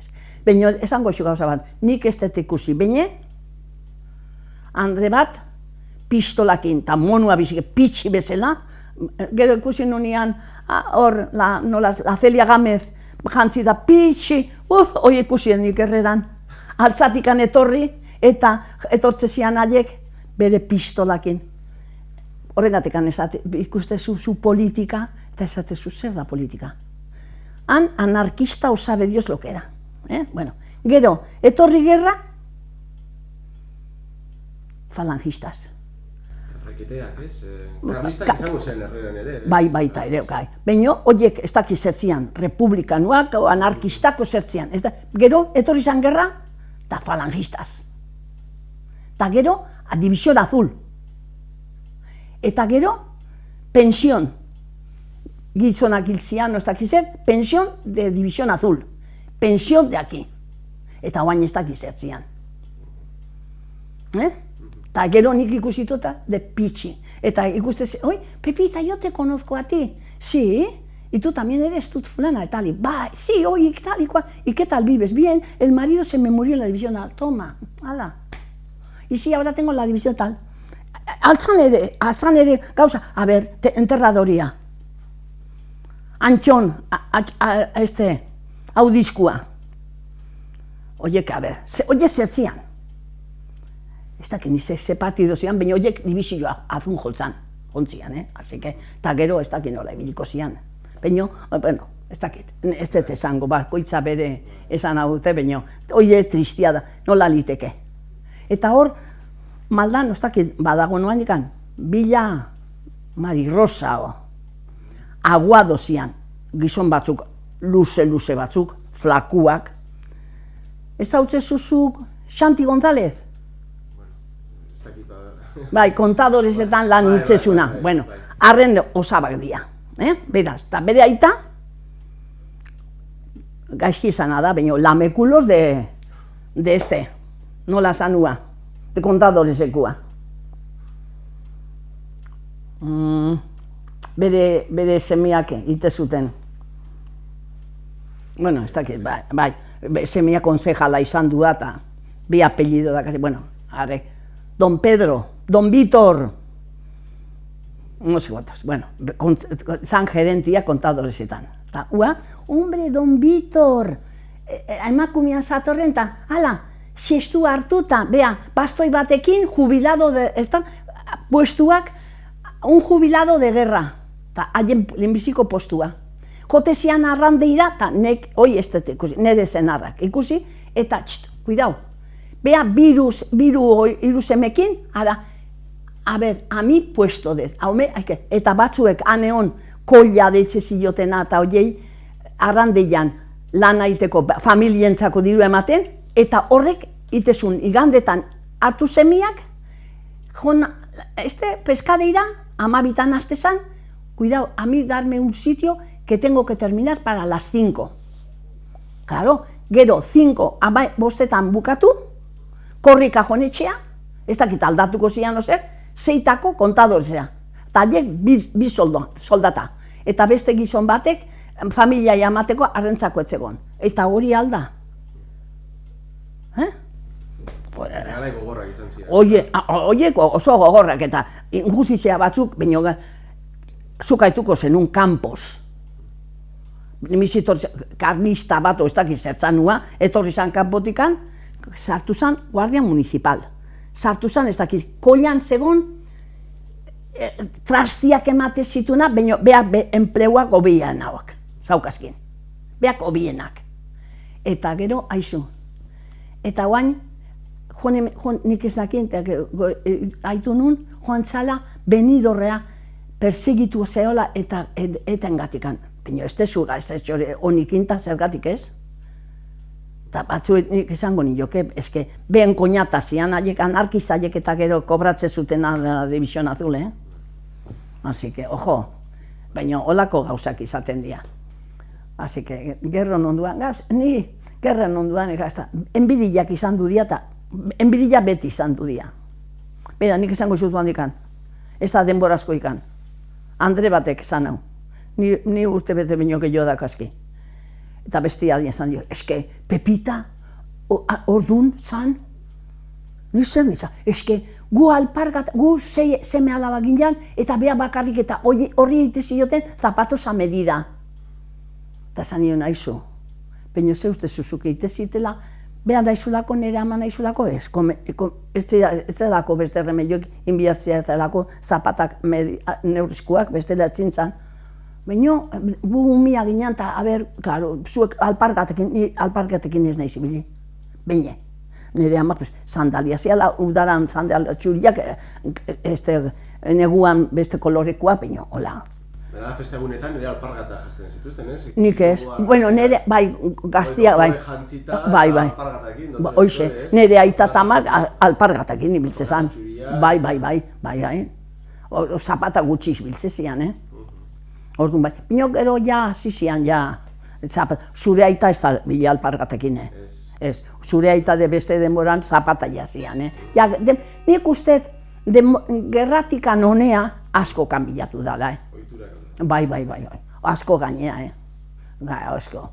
ez. Baina esango xo gauza bat, nik ez dut ikusi, baina Andre bat, pistolakin, eta monua bizik, pitxi bezala, gero ikusi nunean, hor, la Celia Gámez, jantzi da pitxi, hoi ikusi nik erreran, altzatikan etorri, eta etortzezian haiek bere pistolakin. Horregatekan ikustezu zu politika, eta esatezu zer da politika. Han anarkista o sabe Dios lo que era. Bueno, gero, etorri gerra, falangistas. Karrakiteak, ez? Karlistak izango zen herrean ere. Bai, baita ere, bai. Baina, horiek ez dakiz zertzian, republikanuak o anarkistako zertzian. Gero, etorri zan gerra, eta falangistas. Eta gero, a División Azul. Eta gero, pensión. Gizonak hiltzian, ez dakiz zer, pensión de División Azul. Pensión de aquí. Eta oain ez dakiz zertzian. Eta gero nik ikusituta de pitxi. Eta ikustez, oi, Pepita, yo te conozco a ti. Sí, y tú también eres tu fulana de tal. Bai, sí, oye, tal y cual. ¿Y qué tal vives? Bien, el marido se me murió en la división tal. Toma, hala. Y sí, ahora tengo la división tal. Altzan ere, gauza, a ver, enterradoria. Antxon, hau diskua. Oie, a ver, oie zertzian. Ez dakit ni ze partido zian, baina horiek divisioa azun jontzian, Así que, eta gero ez dakit nola ibiliko zian. Baina, bueno, ez dakit, ez dut esango, bakoitza bere esan haute, baina hori tristia da, nola liteke. Eta hor, maldan, ez dakit, badago noan dikan, Bila Marirosa, Aguado zian, gizon batzuk, luze batzuk, flakuak. Ez hautze zuzuk Xanti González? Bai, kontadoresetan lan hitzezuna. Bueno, arren osabak dira. Beraz, eta bere aita, gaizki izana da, baina lamekulos de este, nola zanua, de kontadoresekua. Bere semiak ite zuten. Bueno, ez dakit, bai, semia konsejala izan du eta bi apellido da, bueno, are, Don Pedro, Don Vítor, no sé cuántos, bueno, zan gerentia kontadoresetan. Eta, hombre, Don Vítor, emakumea zatorren, eta, hala, xestu hartuta, bea, bastoi batekin, jubilado de, puestuak, un jubilado de guerra, eta haien lehenbiziko postua. Jotezian arrandeira, eta nek, hoi ez dut ikusi, nire zenarrak ikusi, eta, kuidau, bea, hiru semekin, a ver, a mi puesto dez, eta batzuek aneon kolla deitze zilotena eta hoiei arrandeian lan aiteko familientzako diru ematen, eta horrek itezun igandetan hartu semiak, pescadeira, amabitan astezan, cuidado, a mí darme un sitio que tengo que terminar para las 5. Claro, gero 5, bostetan bukatu, korrika jonetxea, ez dakit aldatuko zian ozer, 6tako kontadorea. Eta haiek bi soldata. Eta beste gizon batek, familia jamateko arrentzako etzegon. Eta hori alda. Garai gogorrak izan ziren. Oiek oso gogorrak eta injustizia batzuk, baina zukaituko zenun kanpos. Karnista bat, ez dakit zertzanua, etorri zan kanpotikan, sartu zan guardia municipal. Sartu zan, ez dakit, kollan zegon, trastiak emate zituna, baina beak enpleguak obiean hauak, zaukazkin. Beak obienak. Eta gero, aizu. Eta guain, nik ez dakien, haitu nun, joan zala, benidorrea, persegitu zehola eta engatikan. Baina ez tezuga, ez txore honikinta, zergatik ez? Eta batzuet nik esango nioke, eske, behen koñatazian, anarkista haiek eta gero kobratze zuten División Azul, Así que, ojo, baina holako gauzak izaten dira. Así que, gerro nonduan, ni gerra nonduan, enbidiak izan du dira, eta enbidia beti izan du dira. Beda, nik esango zutu handikan, ez da denborazko ikan. Andre batek esan hau, ni urte bete baino gehiago dakazki. Eta bestia esan dio, eske, Pepita, ordun zan, nizan, eske, gu alpargat, gu seme alaba ginean, eta beha bakarrik eta horri itezioten zapatos a medida. Eta zan nion aizu, peño ze uste zuzuke itezitela, beha naizulako, nire ama naizulako ez. Ez zelako beste remedioek inbiatzea zelako zapatak neurizkoak, bestela txintzan. Baina, gu umia ginean, eta, claro, zuek alpargatekin ez nahi zibili. Baina, nire ama, sandalia ziala, udaran sandalia txuriak, neguan beste kolorekoa, baina, hola. Bera, feste egunetan nire alpargata jazten zituzten, ez? Nik ez, bueno, nire, bai, gaztia, bai. Bai, hoxe, nire aita tamak alpargatakin ibiltze zan. Bai. Zapata gutxi ibiltze zian, Orduan, bai. Bino gero ja, zizian, ja. Zure aita ez da bila alpargatekin, Ez, zure aita de beste denboran zapata jazian, Ja, nik ustez, gerratikan honea asko kanbilatu dala, Bai. Asko gainea, asko.